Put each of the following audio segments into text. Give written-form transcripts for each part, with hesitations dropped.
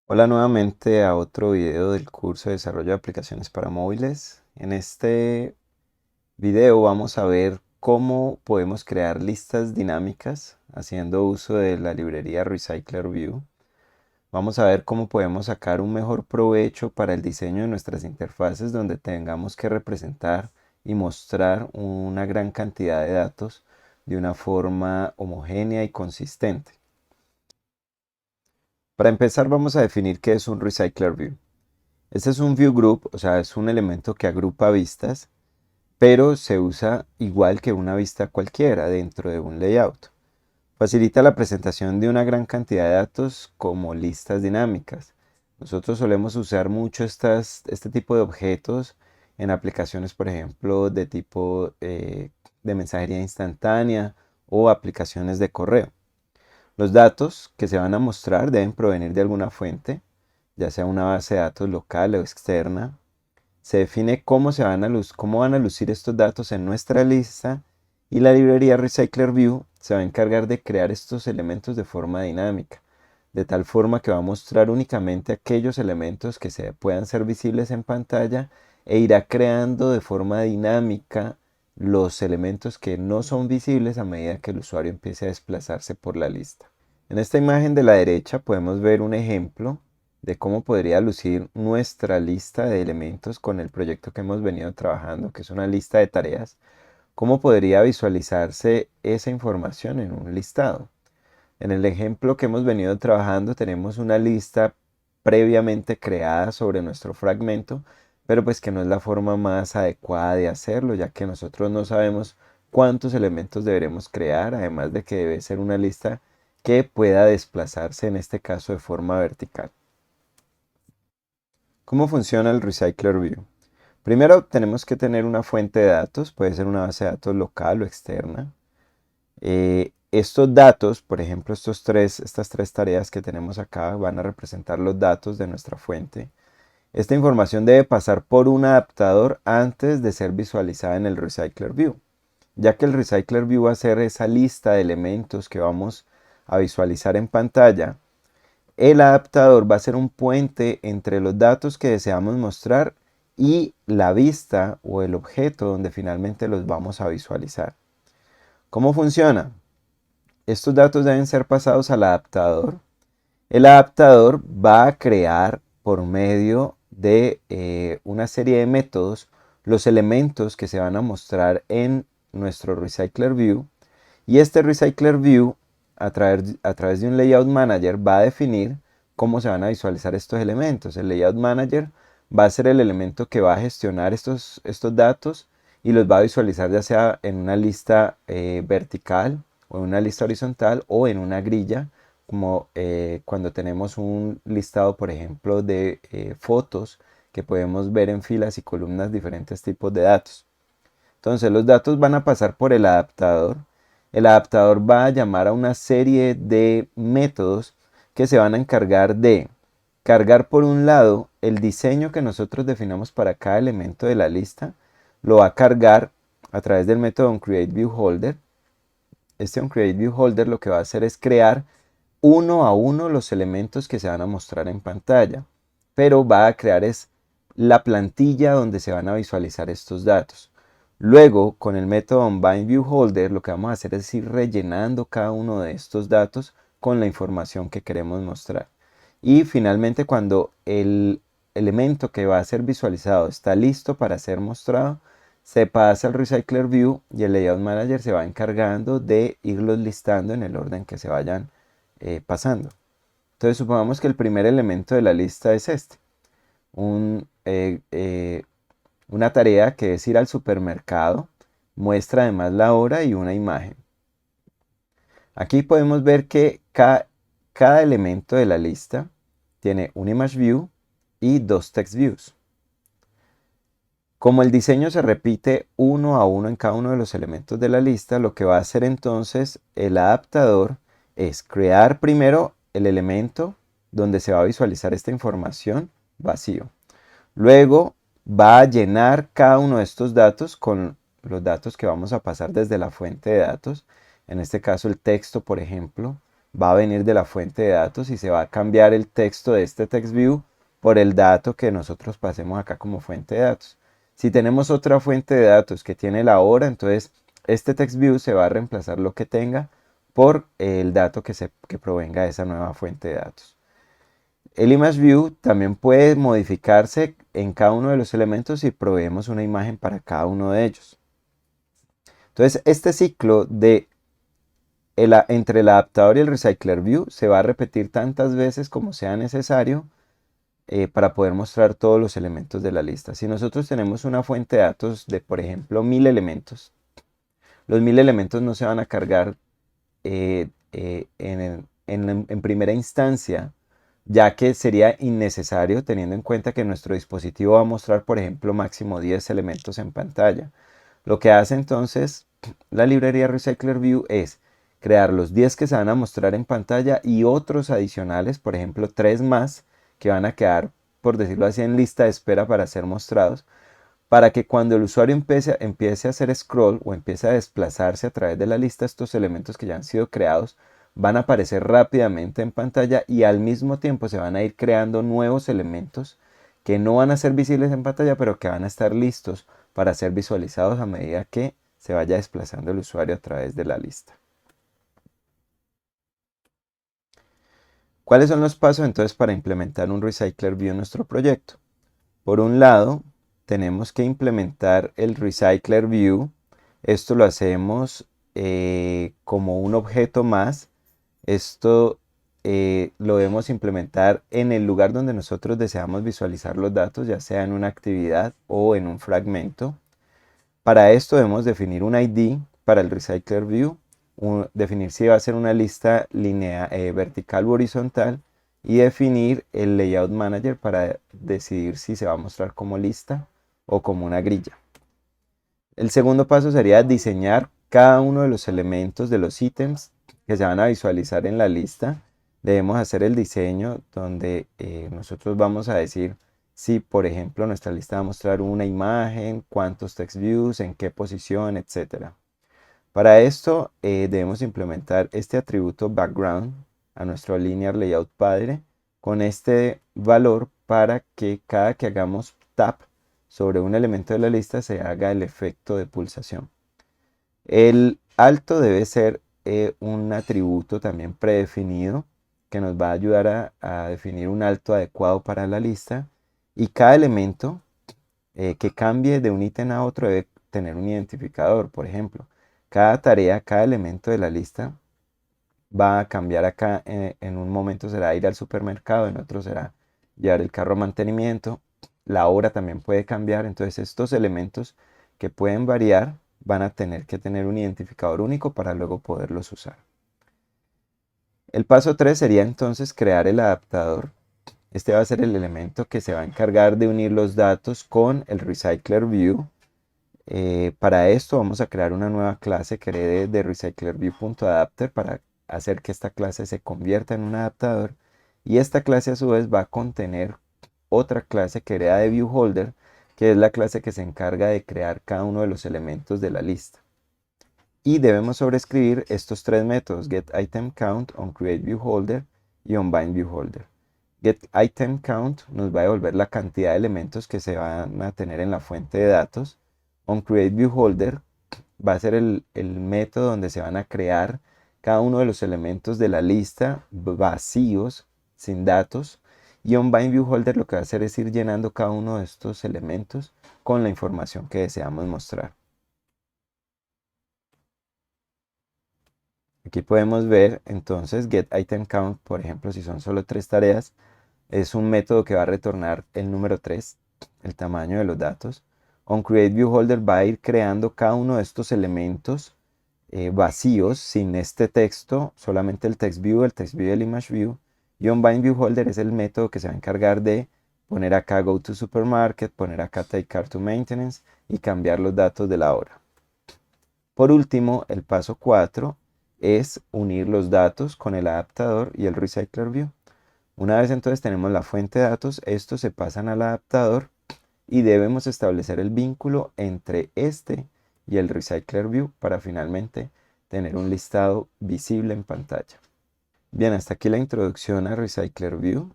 Hola nuevamente a otro video del curso de desarrollo de aplicaciones para móviles. En este video vamos a ver cómo podemos crear listas dinámicas haciendo uso de la librería Recycler View. Vamos a ver cómo podemos sacar un mejor provecho para el diseño de nuestras interfaces donde tengamos que representar y mostrar una gran cantidad de datos de una forma homogénea y consistente. Para empezar vamos a definir qué es un Recycler View. Este es un view group, o sea, es un elemento que agrupa vistas, pero se usa igual que una vista cualquiera dentro de un layout. Facilita la presentación de una gran cantidad de datos como listas dinámicas. Nosotros solemos usar mucho este tipo de objetos en aplicaciones, por ejemplo, de tipo de mensajería instantánea o aplicaciones de correo. Los datos que se van a mostrar deben provenir de alguna fuente, ya sea una base de datos local o externa. Se define cómo van a lucir estos datos en nuestra lista y la librería Recycler View se va a encargar de crear estos elementos de forma dinámica, de tal forma que va a mostrar únicamente aquellos elementos que se puedan ser visibles en pantalla e irá creando de forma dinámica los elementos que no son visibles a medida que el usuario empiece a desplazarse por la lista. En esta imagen de la derecha podemos ver un ejemplo de cómo podría lucir nuestra lista de elementos con el proyecto que hemos venido trabajando, que es una lista de tareas. ¿Cómo podría visualizarse esa información en un listado? En el ejemplo que hemos venido trabajando tenemos una lista previamente creada sobre nuestro fragmento, pero pues que no es la forma más adecuada de hacerlo, ya que nosotros no sabemos cuántos elementos deberemos crear, además de que debe ser una lista que pueda desplazarse en este caso de forma vertical. ¿Cómo funciona el Recycler View? Primero tenemos que tener una fuente de datos, puede ser una base de datos local o externa. Estos datos, por ejemplo, estas tres tareas que tenemos acá van a representar los datos de nuestra fuente. Esta información debe pasar por un adaptador antes de ser visualizada en el Recycler View, ya que el Recycler View va a ser esa lista de elementos que vamos a visualizar en pantalla. El adaptador va a ser un puente entre los datos que deseamos mostrar y la vista o el objeto donde finalmente los vamos a visualizar. ¿Cómo funciona? Estos datos deben ser pasados al adaptador. El adaptador va a crear por medio de una serie de métodos los elementos que se van a mostrar en nuestro Recycler View. Y este Recycler View, a través de un Layout Manager, va a definir cómo se van a visualizar estos elementos. El Layout Manager va a ser el elemento que va a gestionar estos datos y los va a visualizar ya sea en una lista vertical o en una lista horizontal o en una grilla, como cuando tenemos un listado, por ejemplo, de fotos que podemos ver en filas y columnas diferentes tipos de datos. Entonces los datos van a pasar por el adaptador. El adaptador va a llamar a una serie de métodos que se van a encargar de cargar por un lado el diseño que nosotros definamos para cada elemento de la lista. Lo va a cargar a través del método onCreateViewHolder. Este onCreateViewHolder lo que va a hacer es crear uno a uno los elementos que se van a mostrar en pantalla, pero va a crear es la plantilla donde se van a visualizar estos datos. Luego, con el método onBindViewHolder, lo que vamos a hacer es ir rellenando cada uno de estos datos con la información que queremos mostrar. Y finalmente, cuando el elemento que va a ser visualizado está listo para ser mostrado, se pasa al Recycler View y el Layout Manager se va encargando de irlos listando en el orden que se vayan pasando. Entonces supongamos que el primer elemento de la lista es este, un, una tarea que es ir al supermercado, muestra además la hora y una imagen. Aquí podemos ver que cada elemento de la lista tiene un image view y dos text views. Como el diseño se repite uno a uno en cada uno de los elementos de la lista, lo que va a hacer entonces el adaptador es crear primero el elemento donde se va a visualizar esta información vacío. Luego va a llenar cada uno de estos datos con los datos que vamos a pasar desde la fuente de datos. En este caso el texto, por ejemplo, va a venir de la fuente de datos y se va a cambiar el texto de este text view por el dato que nosotros pasemos acá como fuente de datos. Si tenemos otra fuente de datos que tiene la hora, entonces este text view se va a reemplazar lo que tenga por el dato que provenga de esa nueva fuente de datos. El image view también puede modificarse en cada uno de los elementos si proveemos una imagen para cada uno de ellos. Entonces, este ciclo entre el adaptador y el recycler view se va a repetir tantas veces como sea necesario para poder mostrar todos los elementos de la lista. Si nosotros tenemos una fuente de datos de, por ejemplo, 1000 elementos, los 1000 elementos no se van a cargar en primera instancia, ya que sería innecesario teniendo en cuenta que nuestro dispositivo va a mostrar, por ejemplo, máximo 10 elementos en pantalla. Lo que hace entonces la librería Recycler View es crear los 10 que se van a mostrar en pantalla y otros adicionales, por ejemplo 3 más que van a quedar, por decirlo así, en lista de espera para ser mostrados, para que cuando el usuario empiece a hacer scroll o empiece a desplazarse a través de la lista, estos elementos que ya han sido creados van a aparecer rápidamente en pantalla y al mismo tiempo se van a ir creando nuevos elementos que no van a ser visibles en pantalla, pero que van a estar listos para ser visualizados a medida que se vaya desplazando el usuario a través de la lista. ¿Cuáles son los pasos entonces para implementar un Recycler View en nuestro proyecto? Por un lado, tenemos que implementar el Recycler View. Esto lo hacemos como un objeto más. Esto lo debemos implementar en el lugar donde nosotros deseamos visualizar los datos, ya sea en una actividad o en un fragmento. Para esto debemos definir un ID para el Recycler View, definir si va a ser una lista vertical u horizontal y definir el Layout Manager para decidir si se va a mostrar como lista o como una grilla. El segundo paso sería diseñar cada uno de los elementos de los ítems que se van a visualizar en la lista. Debemos hacer el diseño donde nosotros vamos a decir si, por ejemplo, nuestra lista va a mostrar una imagen, cuántos text views, en qué posición, etc. Para esto debemos implementar este atributo background a nuestro linear layout padre con este valor para que cada que hagamos tap sobre un elemento de la lista se haga el efecto de pulsación. El alto debe ser un atributo también predefinido que nos va a ayudar a definir un alto adecuado para la lista, y cada elemento que cambie de un ítem a otro debe tener un identificador. Por ejemplo, cada tarea, cada elemento de la lista va a cambiar acá. En un momento será ir al supermercado, en otro será llevar el carro a mantenimiento. La hora también puede cambiar. Entonces estos elementos que pueden variar van a tener que tener un identificador único para luego poderlos usar. El paso 3 sería entonces crear el adaptador. Este va a ser el elemento que se va a encargar de unir los datos con el Recycler View. Para esto vamos a crear una nueva clase que herede de recyclerView.adapter para hacer que esta clase se convierta en un adaptador, y esta clase a su vez va a contener otra clase que hereda de ViewHolder, que es la clase que se encarga de crear cada uno de los elementos de la lista. Y debemos sobreescribir estos tres métodos: getItemCount, onCreateViewHolder y onBindViewHolder. GetItemCount nos va a devolver la cantidad de elementos que se van a tener en la fuente de datos. OnCreateViewHolder va a ser el método donde se van a crear cada uno de los elementos de la lista vacíos, sin datos. Y onBindViewHolder lo que va a hacer es ir llenando cada uno de estos elementos con la información que deseamos mostrar. Aquí podemos ver entonces getItemCount, por ejemplo, si son solo 3 tareas, es un método que va a retornar el número 3, el tamaño de los datos. OnCreateViewHolder va a ir creando cada uno de estos elementos vacíos, sin este texto, solamente el TextView, el TextView y el ImageView. Y onBindViewHolder es el método que se va a encargar de poner acá Go to Supermarket, poner acá Take Car to Maintenance y cambiar los datos de la hora. Por último, el paso 4 es unir los datos con el adaptador y el Recycler View. Una vez entonces tenemos la fuente de datos, estos se pasan al adaptador y debemos establecer el vínculo entre este y el Recycler View para finalmente tener un listado visible en pantalla. Bien, hasta aquí la introducción a Recycler View.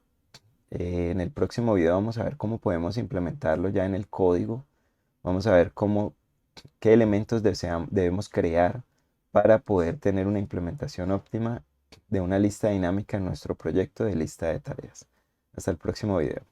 En el próximo video vamos a ver cómo podemos implementarlo ya en el código. Vamos a ver qué elementos debemos crear para poder tener una implementación óptima de una lista dinámica en nuestro proyecto de lista de tareas. Hasta el próximo video.